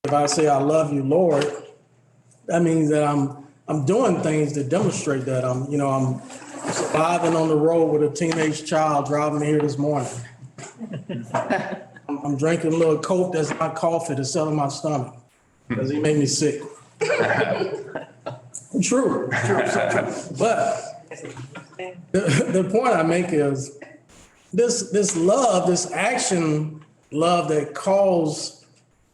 If I say I love you, Lord, that means that I'm doing things to demonstrate that I'm surviving on the road with a teenage child driving me here this morning. I'm drinking a little Coke that's not coffee to settle my stomach because he made me sick. True. But the point I make is this love, this action love that calls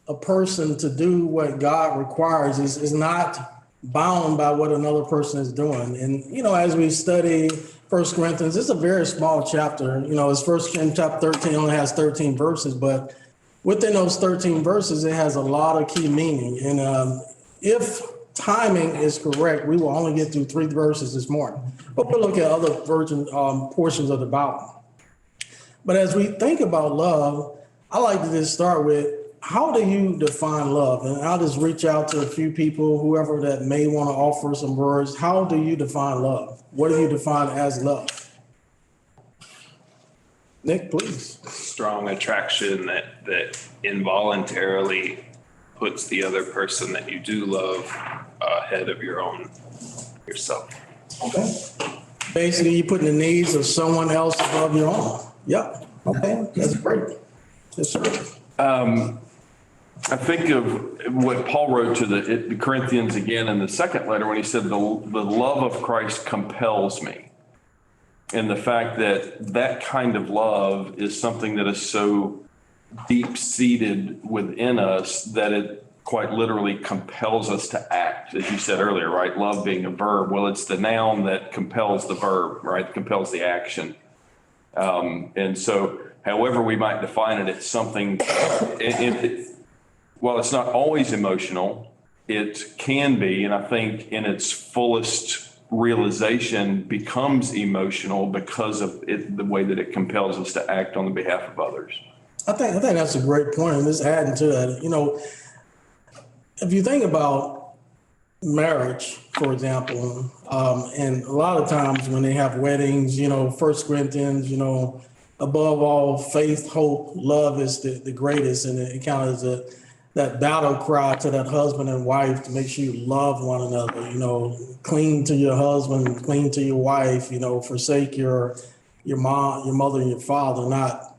a person to do what God requires is not bound by what another person is doing. And, as we study 1 Corinthians, it's a very small chapter. It's in chapter 13, only has 13 verses, but within those 13 verses, it has a lot of key meaning. And if timing is correct, we will only get through 3 verses this morning, but we'll look at other portions of the Bible. But as we think about love, I like to just start with, how do you define love? And I'll just reach out to a few people, whoever that may want to offer some words. How do you define love? What do you define as love? Nick, please. Strong attraction that involuntarily puts the other person that you do love ahead of yourself. Okay. Basically, you're putting the needs of someone else above your own. Yep. Okay. That's great. Yes, sir. I think of what Paul wrote to the Corinthians again in the second letter when he said, the love of Christ compels me. And the fact that kind of love is something that is so deep-seated within us that it quite literally compels us to act, as you said earlier, right? Love being a verb. Well, it's the noun that compels the verb, right? Compels the action. And so however we might define it, it's something, while it's not always emotional, it can be, and I think in its fullest realization becomes emotional because of it, the way that it compels us to act on the behalf of others. I think that's a great point. And just adding to that, if you think about marriage, for example, and a lot of times when they have weddings, 1 Corinthians, above all, faith, hope, love is the greatest. And it kind of is that battle cry to that husband and wife to make sure you love one another, cling to your husband, cling to your wife, forsake your mom, your mother and your father, not,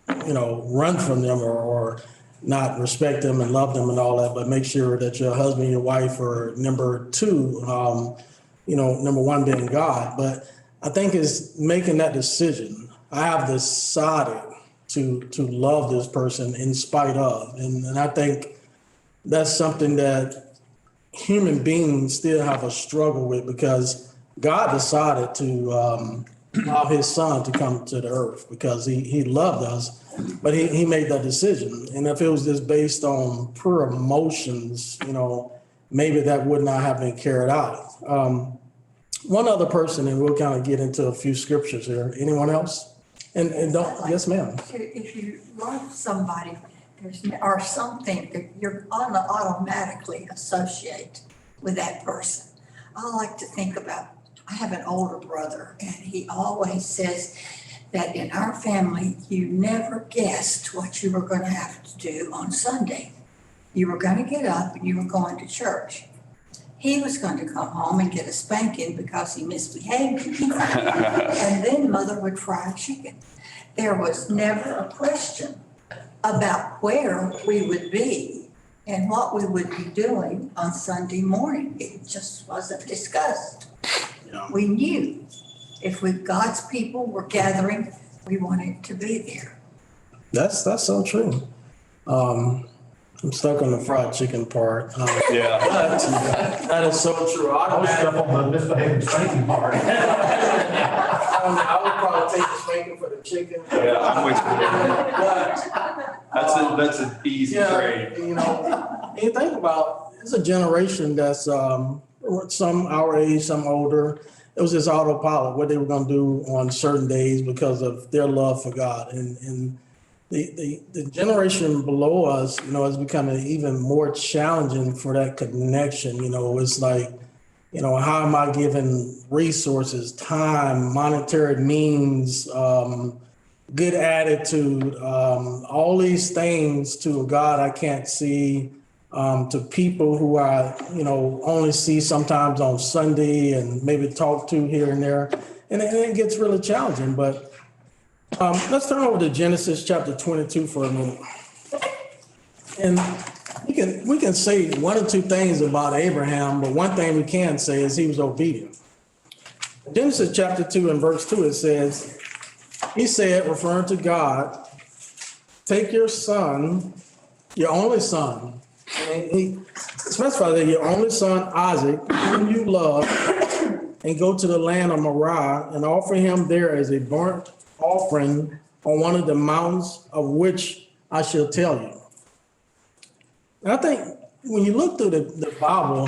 run from them or not respect them and love them and all that, but make sure that your husband and your wife are number 2, number 1 being God. But I think it's making that decision. I have decided to love this person in spite of. And I think that's something that human beings still have a struggle with, because God decided to allow his son to come to the earth because he loved us, but he made that decision. And if it was just based on pure emotions, maybe that would not have been carried out. One other person, and we'll kind of get into a few scriptures here. Anyone else? And don't, yes, ma'am. If you love somebody, or something that you're automatically associate with that person. I like to think about, I have an older brother, and he always says that in our family, you never guessed what you were going to have to do on Sunday. You were going to get up and you were going to church. He was going to come home and get a spanking because he misbehaved. And then mother would fry chicken. There was never a question about where we would be and what we would be doing on Sunday morning. It just wasn't discussed. Yeah. We knew if God's people were gathering, we wanted to be there. That's so true. I'm stuck on the fried chicken part. Yeah. That is so true. I was stuck on the misbehaving spanking part. I would probably take the spanking for the chicken. Yeah, I'm with you. That's an easy trade. You think about, it's a generation that's some our age, some older. It was just autopilot, what they were going to do on certain days because of their love for God. And the generation below us, is becoming even more challenging for that connection. It's like, how am I giving resources, time, monetary means, good attitude, all these things to a God I can't see, to people who I, only see sometimes on Sunday and maybe talk to here and there. And it gets really challenging. But let's turn over to Genesis chapter 22 for a minute. And we can say one or two things about Abraham, but one thing we can say is he was obedient. Genesis chapter 2 and verse 2, it says, he said, referring to God, take your son, your only son, and he specified that your only son, Isaac, whom you love, and go to the land of Moriah and offer him there as a burnt offering on one of the mountains of which I shall tell you. And I think when you look through the Bible,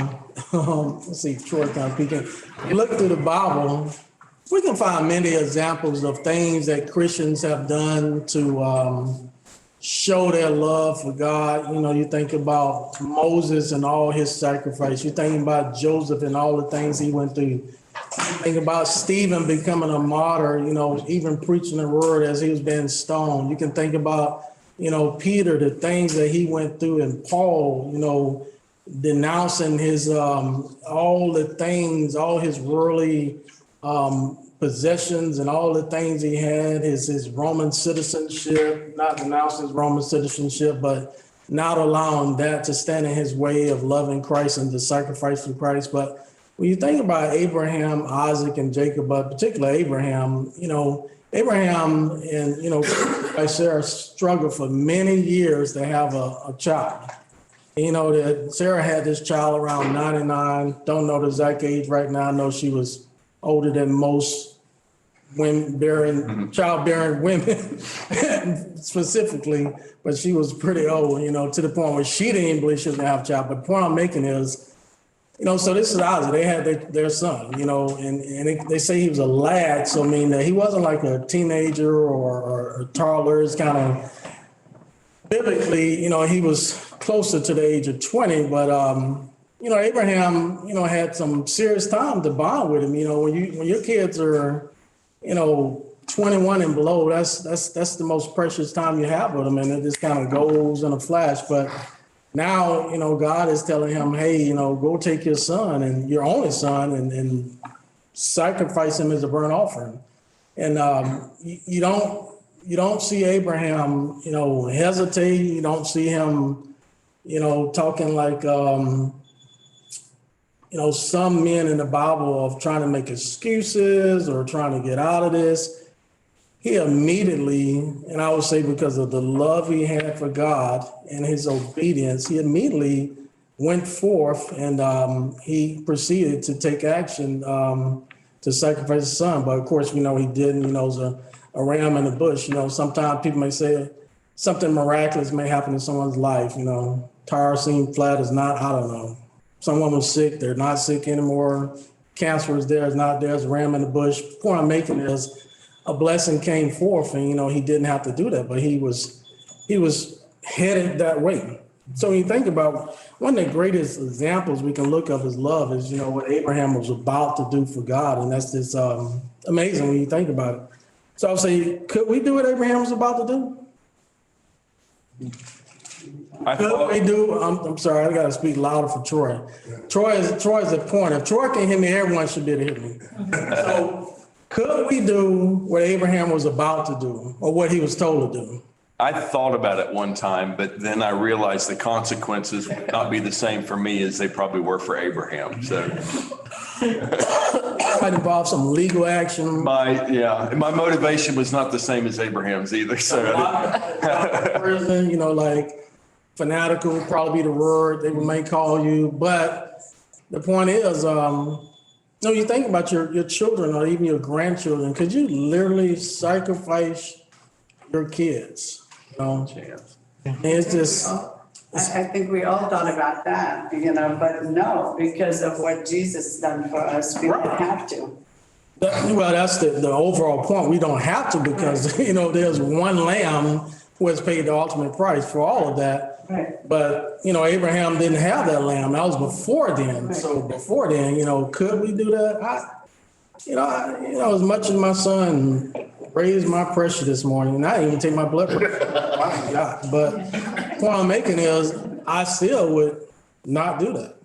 let's see, Troy kind of peeking. You look through the Bible, we can find many examples of things that Christians have done to show their love for God. You think about Moses and all his sacrifice. You think about Joseph and all the things he went through. You think about Stephen becoming a martyr, even preaching the word as he was being stoned. You can think about, Peter, the things that he went through, and Paul, denouncing his, all the things, all his worldly possessions and all the things he had, his Roman citizenship, not denouncing his Roman citizenship, but not allowing that to stand in his way of loving Christ and the sacrifice for Christ. But when you think about Abraham, Isaac, and Jacob, but particularly Abraham, Abraham and, Sarah struggled for many years to have a child. That Sarah had this child around 99. Don't know the exact age right now. I know she was older than most childbearing women specifically, but she was pretty old, to the point where she didn't even believe she was gonna have a child. But the point I'm making is, so this is Isaac. They had their son, and they say he was a lad, so I mean that he wasn't like a teenager or a toddler. It's kind of biblically, he was closer to the age of 20, but Abraham, had some serious time to bond with him. When your kids are, 21 and below, that's the most precious time you have with them, and it just kind of goes in a flash. But now, God is telling him, hey, go take your son and your only son and sacrifice him as a burnt offering. And you don't see Abraham, hesitate. You don't see him, talking like, some men in the Bible of trying to make excuses or trying to get out of this. He immediately, and I would say because of the love he had for God and his obedience, he immediately went forth and he proceeded to take action to sacrifice his son. But of course, we know he didn't. It was a ram in the bush. Sometimes people may say something miraculous may happen in someone's life. Tire seemed flat is not, I don't know. Someone was sick, they're not sick anymore. Cancer is there, it's not there, it's a ram in the bush. The point I'm making is a blessing came forth and, he didn't have to do that, but he was headed that way. So when you think about one of the greatest examples we can look of his love is, what Abraham was about to do for God. And that's just amazing when you think about it. So I'll say, could we do what Abraham was about to do? Could we do? I'm sorry, I got to speak louder for Troy. Troy is the point. If Troy can hear me, everyone should be able to hear me. So could we do what Abraham was about to do or what he was told to do? I thought about it one time, but then I realized the consequences would not be the same for me as they probably were for Abraham. So it might involve some legal action. My motivation was not the same as Abraham's either. So prison, like fanatical would probably be the word they may call you. But the point is, you think about your children or even your grandchildren. Could you literally sacrifice your kids? It's just. I think we all thought about that, but no, because of what Jesus done for us, we don't have to. Well, that's the overall point. We don't have to because, there's one lamb who has paid the ultimate price for all of that. Right. But, Abraham didn't have that lamb. That was before then. Right. So before then, could we do that? As much as my son raised my pressure this morning, and I didn't even take my blood pressure. My God. But the point I'm making is I still would not do that.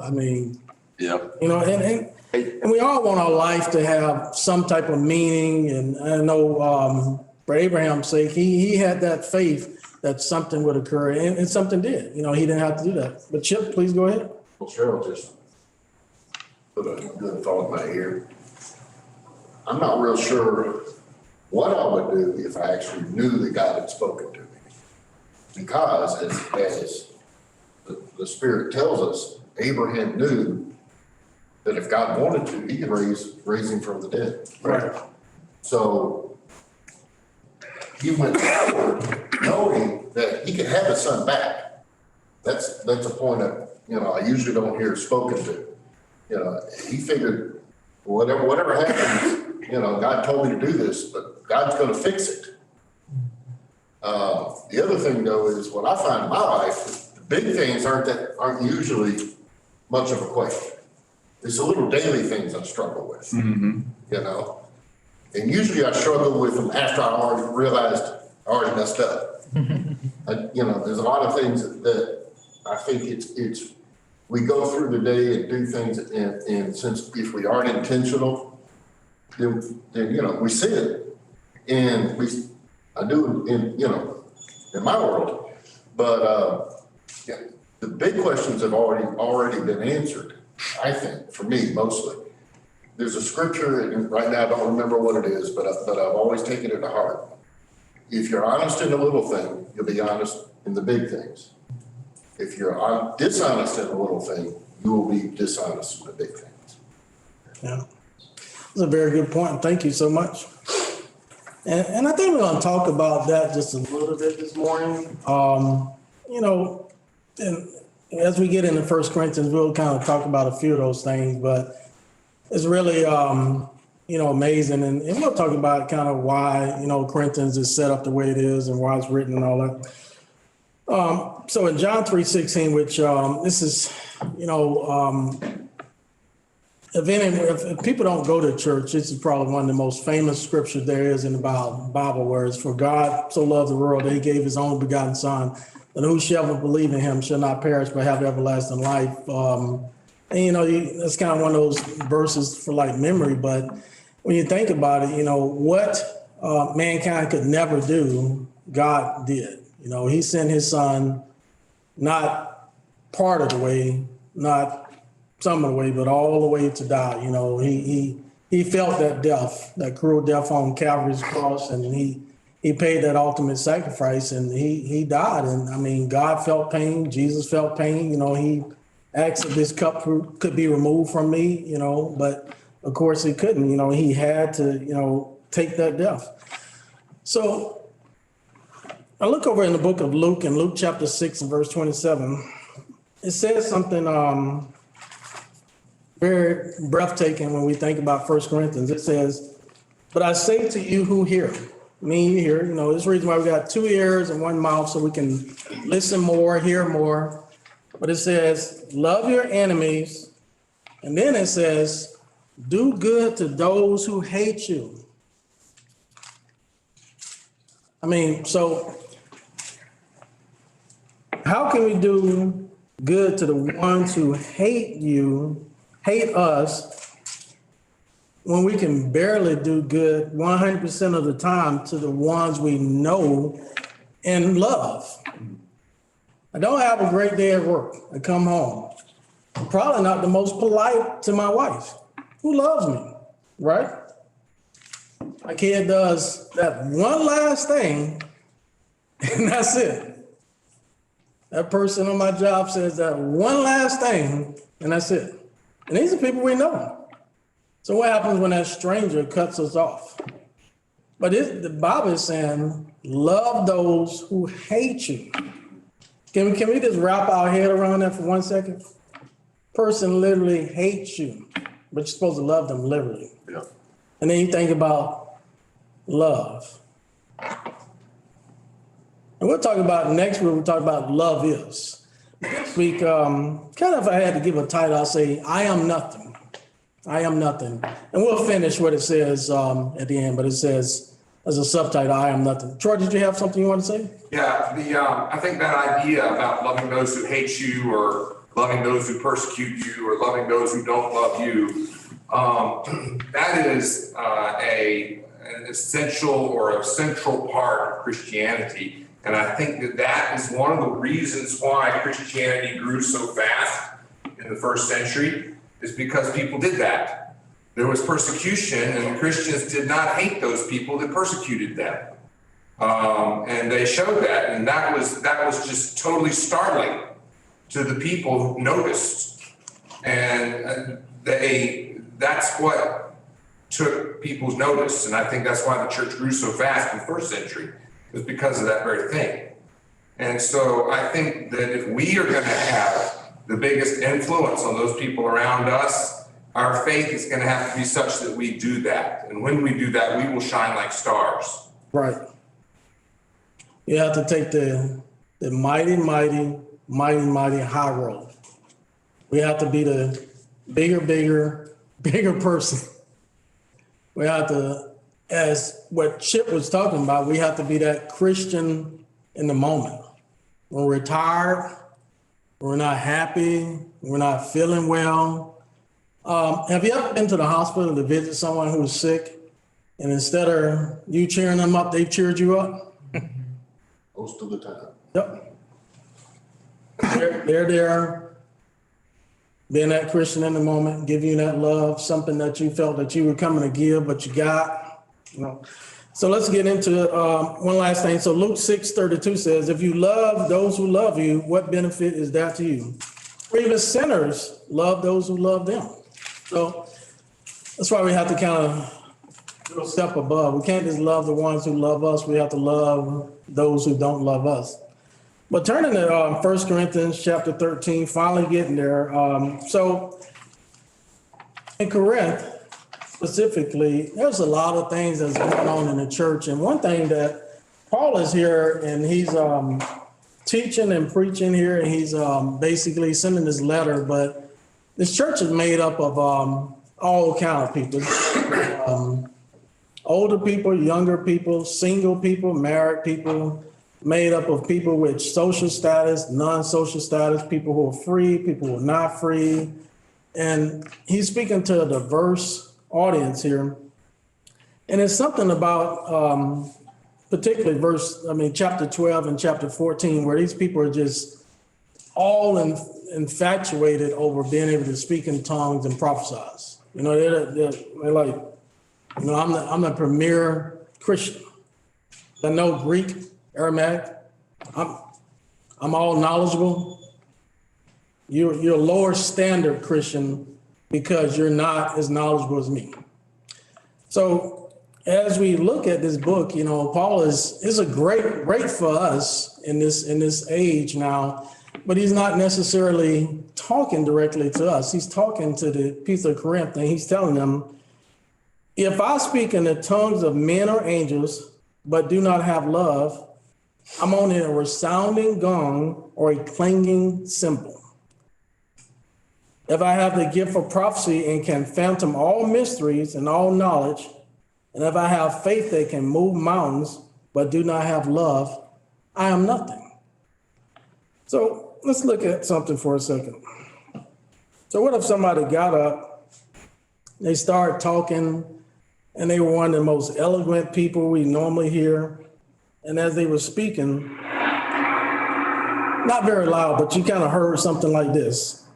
I mean, Yep. And we all want our life to have some type of meaning. And I know for Abraham's sake, he had that faith that something would occur, and something did. He didn't have to do that. But Chip, please go ahead. Well, Cheryl just put a good thought in my ear. I'm not real sure what I would do if I actually knew that God had spoken to me. Because as the Spirit tells us, Abraham knew that if God wanted to, he could raise him from the dead. Right. So he went forward knowing that he could have his son back. That's a point that, I usually don't hear spoken to. He figured whatever happens, God told me to do this, but God's going to fix it. The other thing though is what I find in my life, the big things aren't usually much of a question. It's the little daily things I struggle with, and usually I struggle with them after I already realized I already messed up. There's a lot of things that I think it's we go through the day and do things, and since if we aren't intentional, then we sin, and I do in my world, but the big questions have already been answered. I think for me mostly. There's a scripture, and right now I don't remember what it is, but I've always taken it to heart. If you're honest in the little thing, you'll be honest in the big things. If you're dishonest in the little thing, you will be dishonest in the big things. Yeah, that's a very good point. Thank you so much. And I think we're going to talk about that just a little bit this morning. And as we get into 1 Corinthians, we'll kind of talk about a few of those things, but it's really, amazing. And we'll talk about kind of why, Corinthians is set up the way it is and why it's written and all that. So in John 3:16, which this is, if people don't go to church, this is probably one of the most famous scriptures there is in the Bible, where it's, for God so loved the world that he gave his only begotten son, that whosoever believe in him shall not perish but have everlasting life. That's kind of one of those verses for like memory, but when you think about it, what mankind could never do, God did. He sent his son, not part of the way, not some of the way, but all the way to die. He felt that death, that cruel death on Calvary's cross, and he paid that ultimate sacrifice, and he died. And I mean, God felt pain. Jesus felt pain. He asked if this cup could be removed from me, but of course he couldn't. He had to, take that death. So I look over in the book of Luke, in Luke chapter 6 and verse 27. It says something very breathtaking when we think about 1 Corinthians. It says, "But I say to you who hear," me, you hear, there's a reason why we got 2 ears and 1 mouth, so we can listen more, hear more. But it says, "Love your enemies." And then it says, "Do good to those who hate you." I mean, so how can we do good to the ones who hate us, when we can barely do good 100% of the time to the ones we know and love? I don't have a great day at work. I come home. I'm probably not the most polite to my wife, who loves me, right? My kid does that one last thing, and that's it. That person on my job says that one last thing, and that's it. And these are people we know. So what happens when that stranger cuts us off? But the Bible is saying, love those who hate you. Can we just wrap our head around that for 1 second? Person literally hates you, but you're supposed to love them literally. Yeah. And then you think about love. And we'll talk about next week, we'll talk about love is. This week, kind of if I had to give a title, I'll say, I am nothing. I am nothing. And we'll finish what it says at the end, but it says, as a subtitle, I am nothing. Troy, did you have something you want to say? Yeah, I think that idea about loving those who hate you or loving those who persecute you or loving those who don't love you, that is an essential or a central part of Christianity. And I think that is one of the reasons why Christianity grew so fast in the first century, is because people did that. There was persecution, and the Christians did not hate those people that persecuted them. And they showed that, and that was just totally startling to the people who noticed. And that's what took people's notice. And I think that's why the church grew so fast in the first century, was because of that very thing. And so I think that if we are going to have the biggest influence on those people around us, our faith is going to have to be such that we do that. And when we do that, we will shine like stars. Right. You have to take the mighty high road. We have to be the bigger person. We have to, as what Chip was talking about, we have to be that Christian in the moment. When we're tired, we're not happy, we're not feeling well. Have you ever been to the hospital to visit someone who's sick, and instead of you cheering them up, they've cheered you up? Most of the time. Yep. They're there, being that Christian in the moment, giving you that love, something that you felt that you were coming to give, but you got. So let's get into one last thing. So Luke 6:32 says, if you love those who love you, what benefit is that to you? For even sinners love those who love them. So that's why we have to kind of go a step above. We can't just love the ones who love us. We have to love those who don't love us. But turning to 1 Corinthians chapter 13, finally getting there. So in Corinth, specifically, there's a lot of things that's going on in the church. And one thing that Paul is here, and he's teaching and preaching here, and he's basically sending this letter. But this church is made up of all kind of people. Older people, younger people, single people, married people, made up of people with social status, non-social status, people who are free, people who are not free. And he's speaking to a diverse audience here. And it's something about particularly chapter 12 and chapter 14, where these people are just all infatuated over being able to speak in tongues and prophesize. They're like, I'm the premier Christian. I know Greek, Aramaic. I'm all knowledgeable. You're a lower standard Christian because you're not as knowledgeable as me. So as we look at this book, Paul is a great for us in this age now, but he's not necessarily talking directly to us. He's talking to the people of Corinth, and he's telling them, if I speak in the tongues of men or angels, but do not have love, I'm only a resounding gong or a clanging cymbal. If I have the gift of prophecy and can fathom all mysteries and all knowledge, and if I have faith that can move mountains, but do not have love, I am nothing. So let's look at something for a second. So what if somebody got up, they started talking, and they were one of the most eloquent people we normally hear, and as they were speaking, not very loud, but you kind of heard something like this.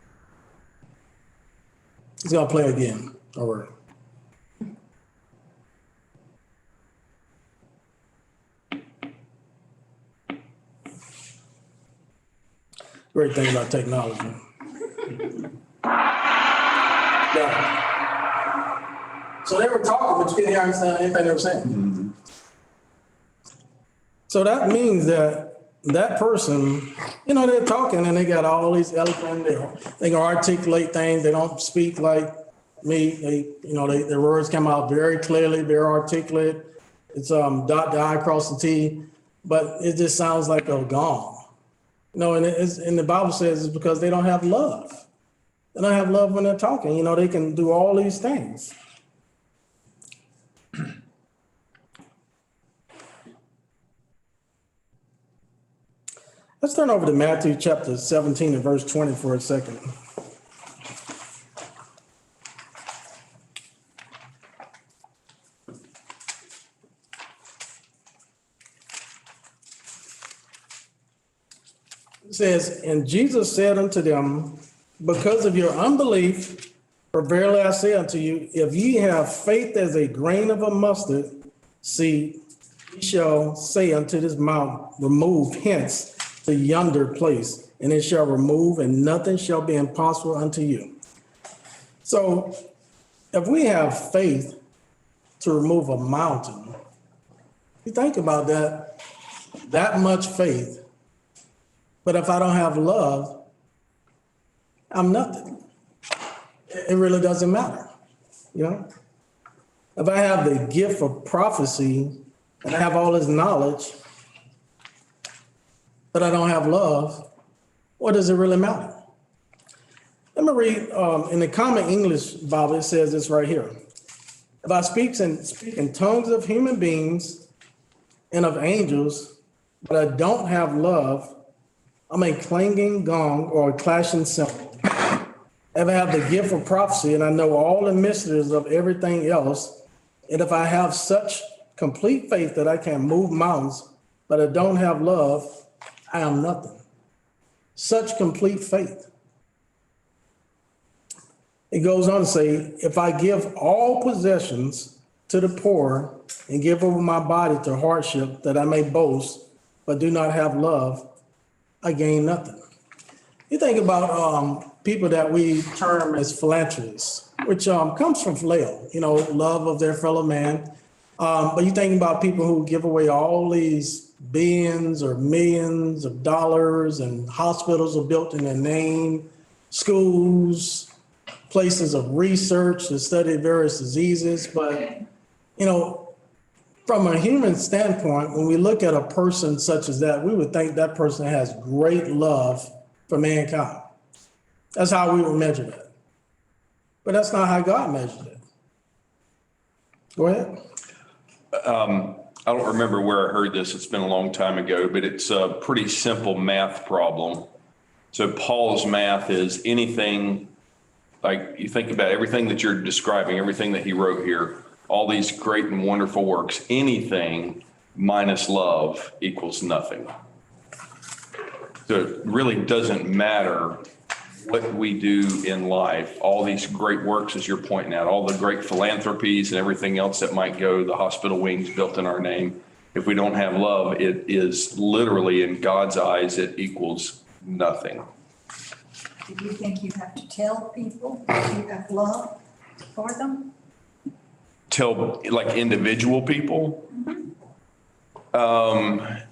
He's gonna play again. All right. Great thing about technology. Yeah. So they were talking, but you couldn't understand anything they were saying. Mm-hmm. So that means that person, they're talking and they got all these eloquent, they can articulate things. They don't speak like me. Their words come out very clearly, very articulate. It's dot the I, cross the T, but it just sounds like a gong. And the Bible says it's because they don't have love. They don't have love when they're talking. They can do all these things. Let's turn over to Matthew chapter 17 and verse 20 for a second. It says, and Jesus said unto them, because of your unbelief, for verily I say unto you, if ye have faith as a grain of a mustard seed, ye shall say unto this mountain, remove hence to yonder place, and it shall remove, and nothing shall be impossible unto you. So if we have faith to remove a mountain, you think about that much faith. But if I don't have love, I'm nothing. It really doesn't matter, you know? If I have the gift of prophecy and I have all this knowledge, but I don't have love, what does it really matter? Let me read in the Common English Bible, it says this right here. If I speak in tongues of human beings and of angels, but I don't have love, I'm a clanging gong or a clashing cymbal. If I have the gift of prophecy and I know all the mysteries of everything else, and if I have such complete faith that I can move mountains, but I don't have love, I am nothing. Such complete faith. It goes on to say, if I give all possessions to the poor and give over my body to hardship that I may boast, but do not have love, I gain nothing. You think about people that we term as philanthropists, which comes from phileo, you know, love of their fellow man. But you think about people who give away all these billions or millions of dollars, and hospitals are built in their name, schools, places of research to study various diseases. But, you know, from a human standpoint, when we look at a person such as that, we would think that person has great love for mankind. That's how we would measure that. But that's not how God measured it. Go ahead. I don't remember where I heard this. It's been a long time ago, but it's a pretty simple math problem. So Paul's math is anything, like you think about everything that you're describing, everything that he wrote here, all these great and wonderful works, anything minus love equals nothing. So it really doesn't matter what we do in life, all these great works, as you're pointing out, all the great philanthropies and everything else that might go, the hospital wings built in our name. If we don't have love, it is literally, in God's eyes, it equals nothing. Do you think you have to tell people that you have love for them? Tell like individual people?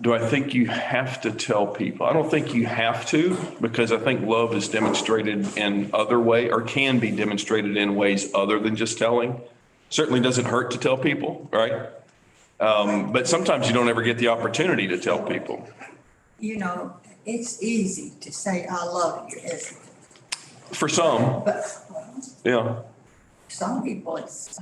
Do I think you have to tell people? I don't think you have to, because I think love is demonstrated in other way, or can be demonstrated in ways other than just telling. Certainly doesn't hurt to tell people, right? But sometimes you don't ever get the opportunity to tell people. You know, it's easy to say, I love you, isn't it? For some, But yeah. some people, it's,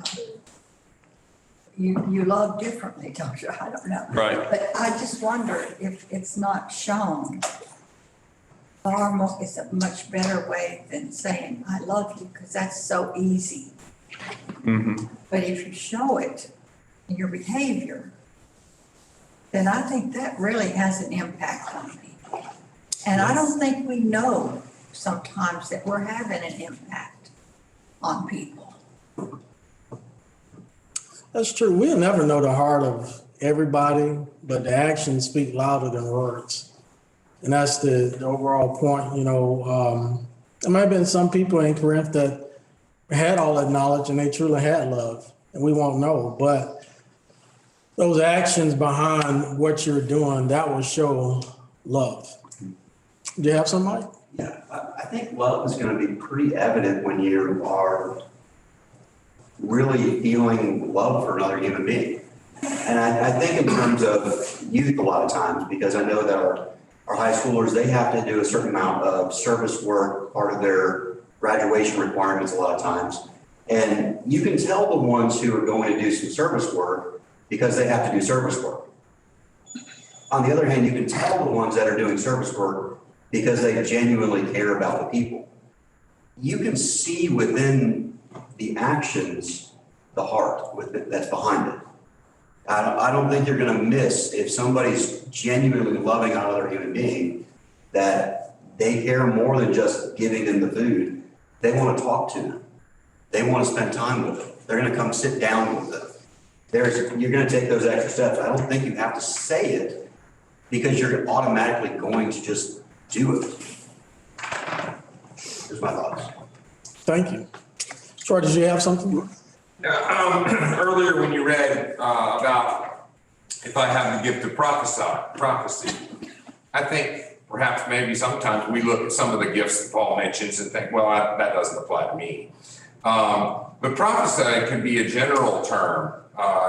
you love differently, don't you? I don't know. Right. But I just wonder if it's not shown. Far more, it's a much better way than saying, I love you, because that's so easy. Mm-hmm. But if you show it in your behavior, then I think that really has an impact on people. And I don't think we know sometimes that we're having an impact on people. That's true. We'll never know the heart of everybody, but the actions speak louder than words. And that's the overall point. You know, there might have been some people in Corinth that had all that knowledge and they truly had love, and we won't know. But those actions behind what you're doing, that will show love. Do you have some, Mike? Yeah, I think love is going to be pretty evident when you are really feeling love for another human being. And I think in terms of youth a lot of times, because I know that our high schoolers, they have to do a certain amount of service work, part of their graduation requirements a lot of times. And you can tell the ones who are going to do some service work because they have to do service work. on the other hand, you can tell the ones that are doing service work because they genuinely care about the people. You can see within the actions, the heart that's behind it. I don't think you're going to miss if somebody's genuinely loving another human being, that they care more than just giving them the food. They want to talk to them. They want to spend time with them. They're going to come sit down with them. You're going to take those extra steps. I don't think you have to say it because you're automatically going to just do it. Here's my thoughts. Thank you. Troy, did you have something? Earlier when you read about if I have the gift of prophecy, I think perhaps maybe sometimes we look at some of the gifts that Paul mentions and think, well, that doesn't apply to me. But prophesy can be a general term.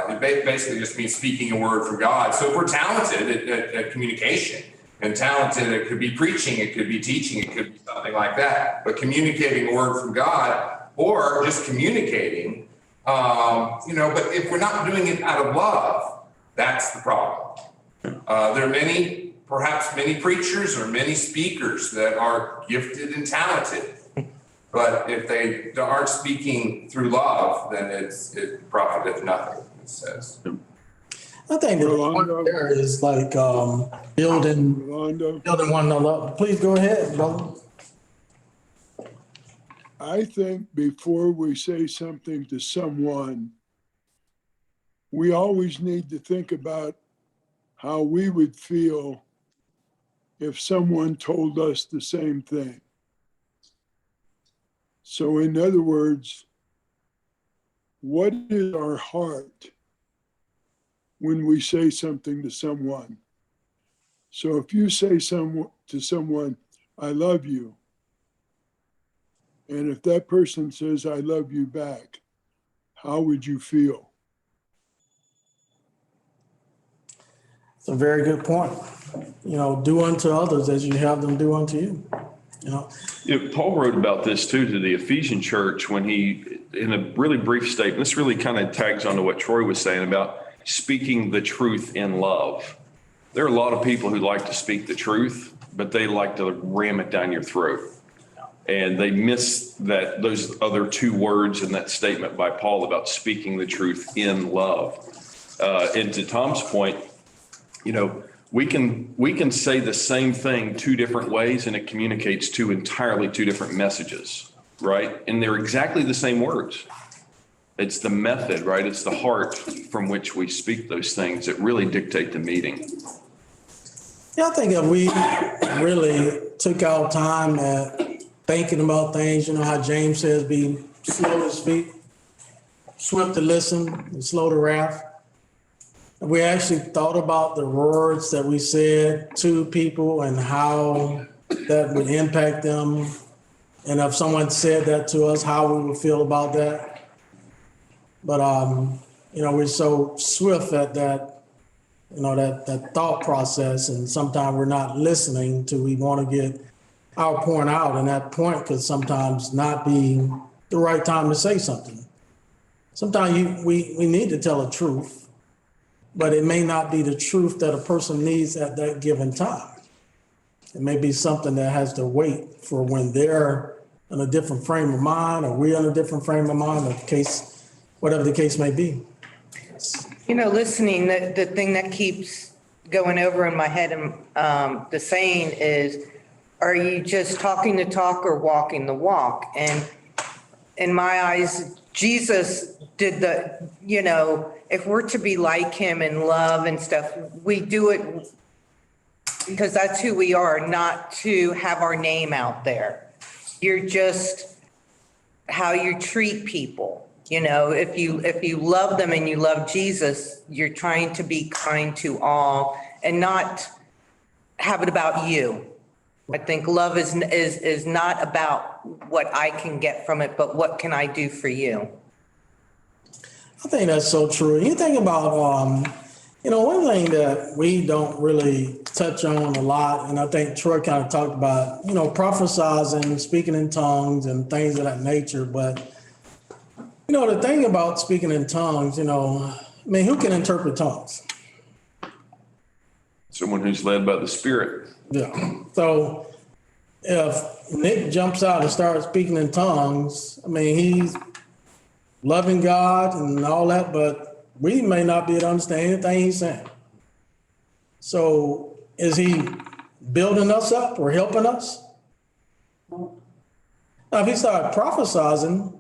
It basically just means speaking a word from God. So if we're talented at communication, and talented, it could be preaching, it could be teaching, it could be something like that. But communicating a word from God or just communicating, but if we're not doing it out of love, that's the problem. There are perhaps many preachers or many speakers that are gifted and talented. But if they aren't speaking through love, then it profiteth nothing, it says. I think the point there is like building one another up. Please go ahead, brother. I think before we say something to someone, we always need to think about how we would feel if someone told us the same thing. So in other words, what is our heart when we say something to someone? So if you say to someone, I love you, and if that person says, I love you back, how would you feel? It's a very good point. Do unto others as you have them do unto you. Paul wrote about this too to the Ephesian church when he, in a really brief statement, this really kind of tags onto what Troy was saying about speaking the truth in love. There are a lot of people who like to speak the truth, but they like to ram it down your throat. And they miss those other two words in that statement by Paul about speaking the truth in love. And to Tom's point, we can say the same thing two different ways and it communicates two different messages, right? And they're exactly the same words. It's the method, right? It's the heart from which we speak those things that really dictate the meeting. Yeah, I think if we really took our time at thinking about things, how James says, be slow to speak, swift to listen, and slow to wrath. We actually thought about the words that we said to people and how that would impact them. And if someone said that to us, how we would feel about that. But, we're so swift at that, that thought process. And sometimes we're not listening till we want to get our point out. And that point could sometimes not be the right time to say something. Sometimes we need to tell the truth, but it may not be the truth that a person needs at that given time. It may be something that has to wait for when they're in a different frame of mind or we're in a different frame of mind, whatever the case may be. Listening, the thing that keeps going over in my head and the saying is, are you just talking the talk or walking the walk? And in my eyes, Jesus did if we're to be like him in love and stuff, we do it because that's who we are, not to have our name out there. You're just how you treat people. If you love them and you love Jesus, you're trying to be kind to all and not have it about you. I think love is not about what I can get from it, but what can I do for you? I think that's so true. You think about, one thing that we don't really touch on a lot, and I think Troy kind of talked about, prophesizing, speaking in tongues and things of that nature. But, the thing about speaking in tongues, who can interpret tongues? Someone who's led by the Spirit. Yeah. So if Nick jumps out and starts speaking in tongues, I mean, he's loving God and all that, but we may not be able to understand anything he's saying. So is he building us up or helping us? Now, if he started prophesying,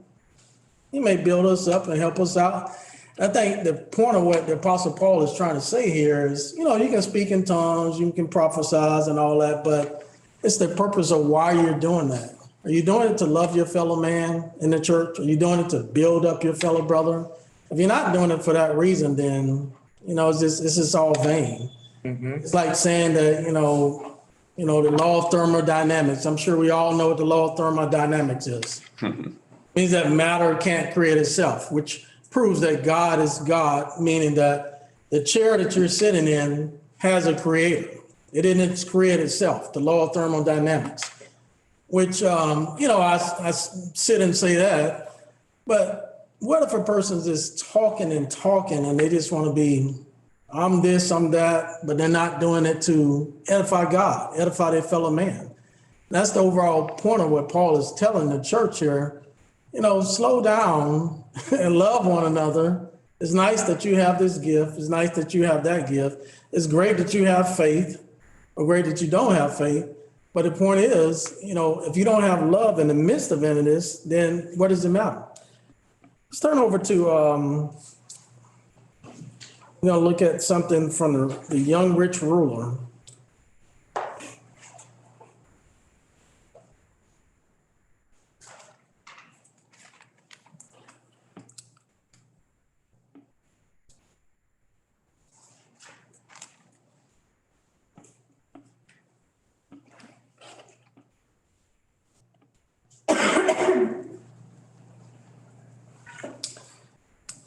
he may build us up and help us out. I think the point of what the Apostle Paul is trying to say here is, you can speak in tongues, you can prophesy and all that, but it's the purpose of why you're doing that. Are you doing it to love your fellow man in the church? Are you doing it to build up your fellow brother? If you're not doing it for that reason, then, it's just all vain. It's like saying that, the law of thermodynamics. I'm sure we all know what the law of thermodynamics is. Means that matter can't create itself, which proves that God is God, meaning that the chair that you're sitting in has a creator. It didn't create itself, the law of thermodynamics, which, I sit and say that. But what if a person's just talking and they just want to be, I'm this, I'm that, but they're not doing it to edify God, edify their fellow man. That's the overall point of what Paul is telling the church here. Slow down and love one another. It's nice that you have this gift. It's nice that you have that gift. It's great that you have faith, or great that you don't have faith. But the point is, if you don't have love in the midst of any of this, then what does it matter? Let's turn over to, look at something from the young rich ruler.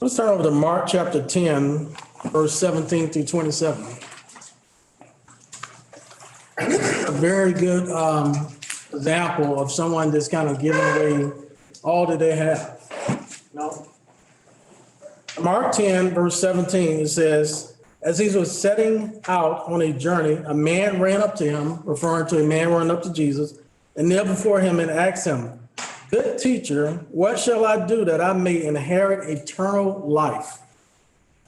Let's turn over to Mark chapter 10, verse 17 through 27. A very good example of someone that's kind of giving away all that they have. Mark 10, verse 17, it says, as he was setting out on a journey, a man ran up to him, referring to a man running up to Jesus, and knelt before him and asked him, good teacher, what shall I do that I may inherit eternal life?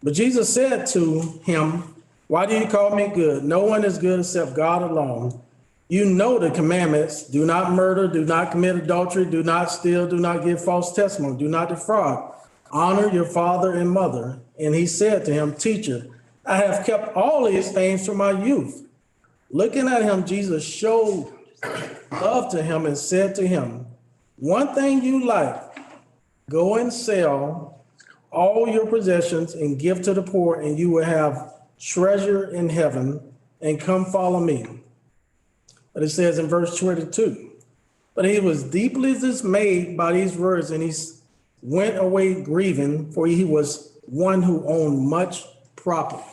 But Jesus said to him, why do you call me good? No one is good except God alone. You know the commandments: do not murder, do not commit adultery, do not steal, do not give false testimony, do not defraud, honor your father and mother. And he said to him, teacher, I have kept all these things from my youth. Looking at him, Jesus showed love to him and said to him, one thing you lack, go and sell all your possessions and give to the poor, and you will have treasure in heaven, and come follow me. But it says in verse 22, but he was deeply dismayed by these words, and he went away grieving, for he was one who owned much property.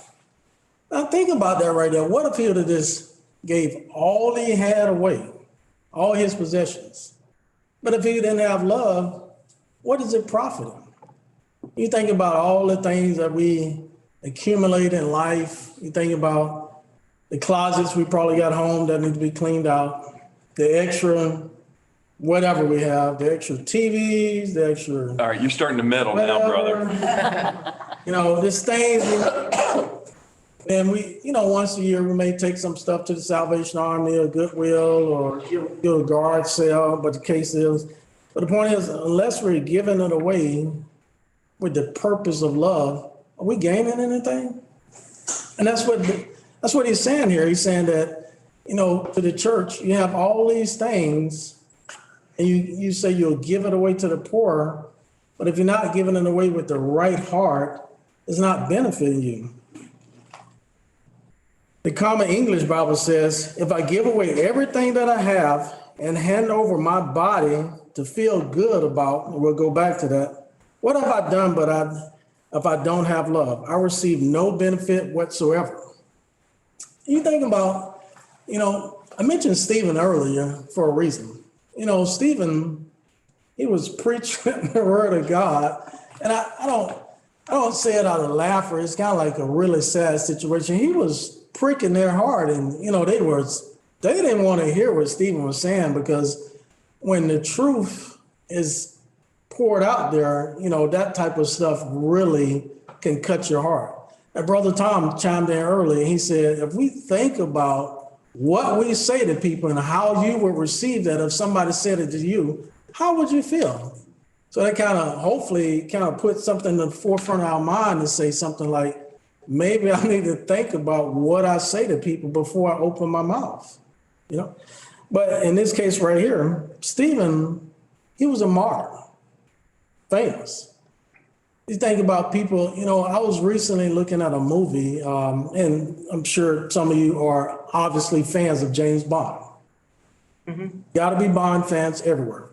Now think about that right there. What if he would have just gave all he had away, all his possessions? But if he didn't have love, what does it profit him? You think about all the things that we accumulate in life. You think about the closets we probably got home that need to be cleaned out, the extra whatever we have, the extra TVs, the extra. All right, you're starting to meddle now, brother. This things. And we, once a year, we may take some stuff to the Salvation Army or Goodwill or do a guard sale, but the case is, but the point is, unless we're giving it away with the purpose of love, are we gaining anything? And that's what he's saying here. He's saying that, to the church, you have all these things and you say you'll give it away to the poor, but if you're not giving it away with the right heart, it's not benefiting you. The Common English Bible says, if I give away everything that I have and hand over my body to feel good about, and we'll go back to that, what have I done if I don't have love? I receive no benefit whatsoever. You think about, I mentioned Stephen earlier for a reason. Stephen, he was preaching the word of God, and I don't say it out of laughter. It's kind of like a really sad situation. He was prick in their heart. And, you know, they didn't want to hear what Stephen was saying, because when the truth is poured out there, you know, that type of stuff really can cut your heart. And Brother Tom chimed in earlier. He said, if we think about what we say to people and how you would receive that if somebody said it to you, how would you feel? So that kind of hopefully kind of put something in the forefront of our mind to say something like, maybe I need to think about what I say to people before I open my mouth, you know? But in this case right here, Stephen, he was a martyr, famous. You think about people, you know, I was recently looking at a movie, and I'm sure some of you are obviously fans of James Bond. Got to be Bond fans everywhere.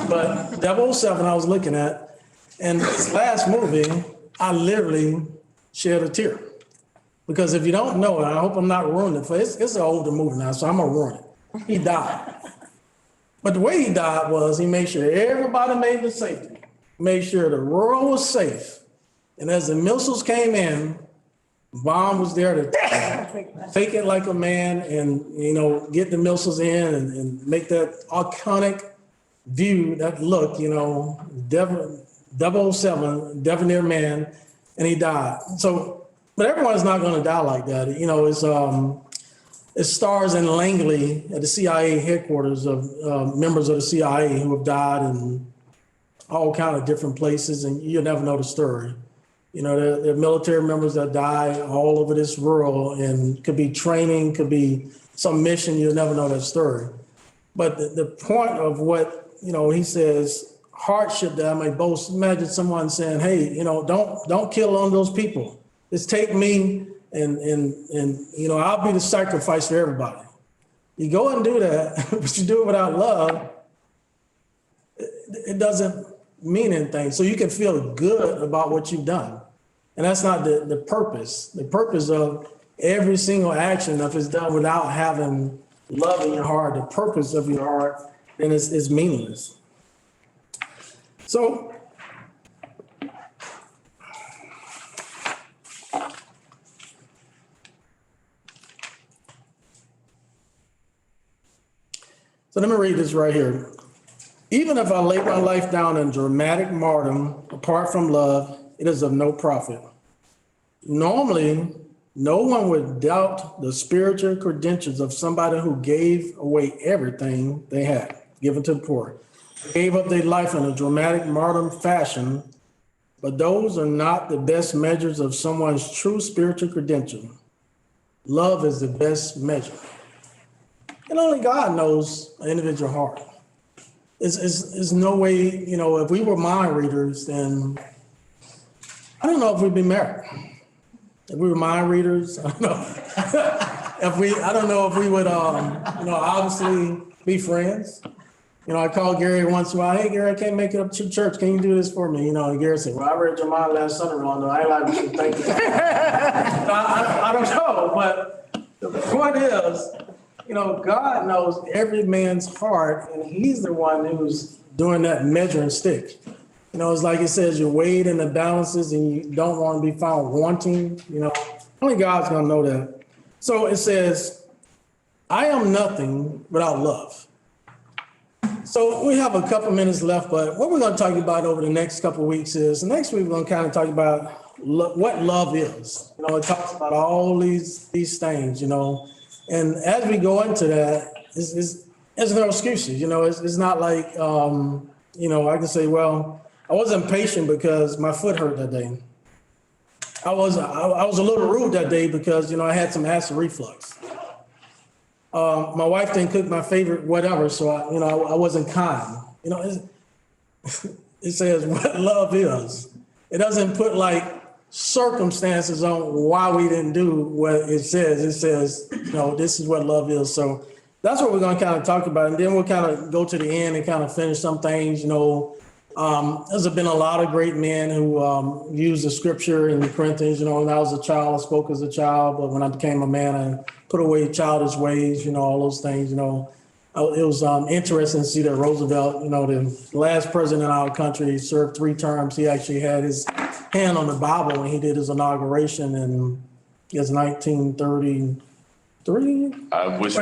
But 007 I was looking at, and this last movie, I literally shed a tear. Because if you don't know it, I hope I'm not ruining it for it's an older movie now, so I'm gonna ruin it. He died. But the way he died was he made sure everybody made the safety, made sure the world was safe. And as the missiles came in, Bond was there to take it like a man and, you know, get the missiles in and make that iconic view, that look, you know, 007, debonair man, and he died. So, but everyone's not going to die like that. You know, it stars in Langley at the CIA headquarters of members of the CIA who have died in all kind of different places, and you'll never know the story. You know, there are military members that die all over this world, and could be training, could be some mission, you'll never know that story. But the point of what, you know, he says, hardship that I may boast. Imagine someone saying, hey, you know, don't kill on those people. Just take me and you know, I'll be the sacrifice for everybody. You go and do that, but you do it without love, it doesn't mean anything. So you can feel good about what you've done. And that's not the purpose. The purpose of every single action, if it's done without having love in your heart, the purpose of your heart, then it's meaningless. So let me read this right here. Even if I lay my life down in dramatic martyrdom, apart from love, it is of no profit. Normally, no one would doubt the spiritual credentials of somebody who gave away everything they had, given to the poor, gave up their life in a dramatic martyrdom fashion, but those are not the best measures of someone's true spiritual credential. Love is the best measure. And only God knows an individual heart. There's no way, you know, if we were mind readers, then I don't know if we'd be married. If we were mind readers, I don't know. I don't know if we would, you know, obviously be friends. You know, I called Gary once in a while, hey, Gary, I can't make it up to church. Can you do this for me? You know, and Gary said, well, I read your mind last Sunday, Rondo. I ain't like, we should thank you. I don't know, but the point is, you know, God knows every man's heart, and he's the one who's doing that measuring stick. You know, it's like it says, you're weighed in the balances and you don't want to be found wanting. You know, only God's going to know that. So it says, I am nothing without love. So we have a couple minutes left, but what we're going to talk about over the next couple of weeks is, next week we're going to kind of talk about what love is. You know, it talks about all these things, you know. And as we go into that, there's no excuses. You know, it's not like, you know, I can say, well, I wasn't patient because my foot hurt that day. I was a little rude that day because, you know, I had some acid reflux. My wife didn't cook my favorite whatever, so I wasn't kind. You know, it says what love is. It doesn't put like circumstances on why we didn't do what it says. It says, you know, this is what love is. So that's what we're going to kind of talk about. And then we'll kind of go to the end and kind of finish some things. You know, there's been a lot of great men who use the scripture in the Corinthians. You know, when I was a child, I spoke as a child, but when I became a man, I put away childish ways, you know, all those things, you know. It was interesting to see that Roosevelt, you know, the last president in our country, served 3 terms. He actually had his hand on the Bible when he did his inauguration. And guess 1933. I was.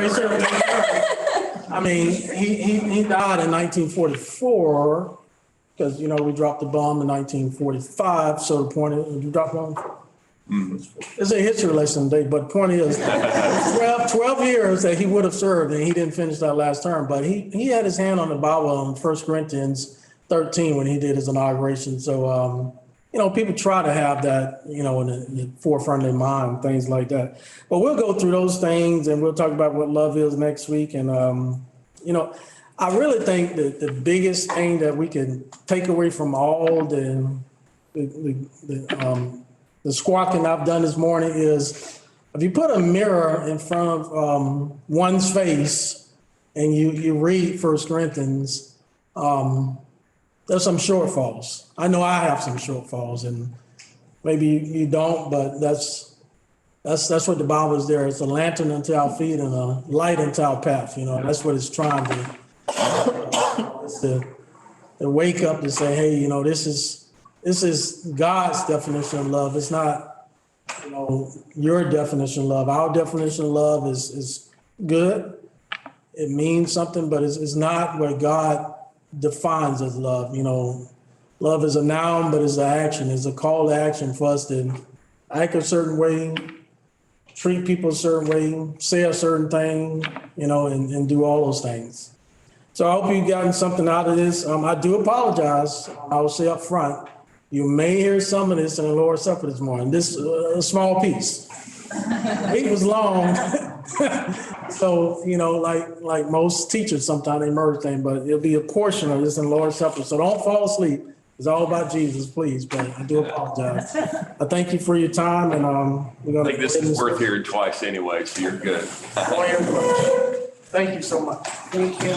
I mean, he died in 1944 because, you know, we dropped the bomb in 1945. So the point is, you drop bomb? It's a history lesson today, but the point is 12 years that he would have served and he didn't finish that last term. But he had his hand on the Bible in 1 Corinthians 13 when he did his inauguration. So, you know, people try to have that, you know, in the forefront of their mind, things like that. But we'll go through those things and we'll talk about what love is next week. And, you know, I really think that the biggest thing that we can take away from all the squawking I've done this morning is if you put a mirror in front of one's face and you read 1 Corinthians, there's some shortfalls. I know I have some shortfalls and maybe you don't, but that's what the Bible is there. It's a lantern unto our feet and a light unto our path. You know, that's what it's trying to, it's to wake up and say, hey, you know, this is God's definition of love. It's not, you know, your definition of love. Our definition of love is good. It means something, but it's not what God defines as love. You know, love is a noun, but it's an action. It's a call to action for us to act a certain way, treat people a certain way, say a certain thing, you know, and do all those things. So I hope you've gotten something out of this. I do apologize. I will say up front, you may hear some of this in the Lord's Supper this morning. This a small piece. It was long. So, you know, like most teachers, sometimes they merge things, but it'll be a portion of this in the Lord's Supper. So don't fall asleep. It's all about Jesus, please. But I do apologize. I thank you for your time, and we're going to. I think this is worth hearing twice anyway, so you're good. Thank you so much. Thank you.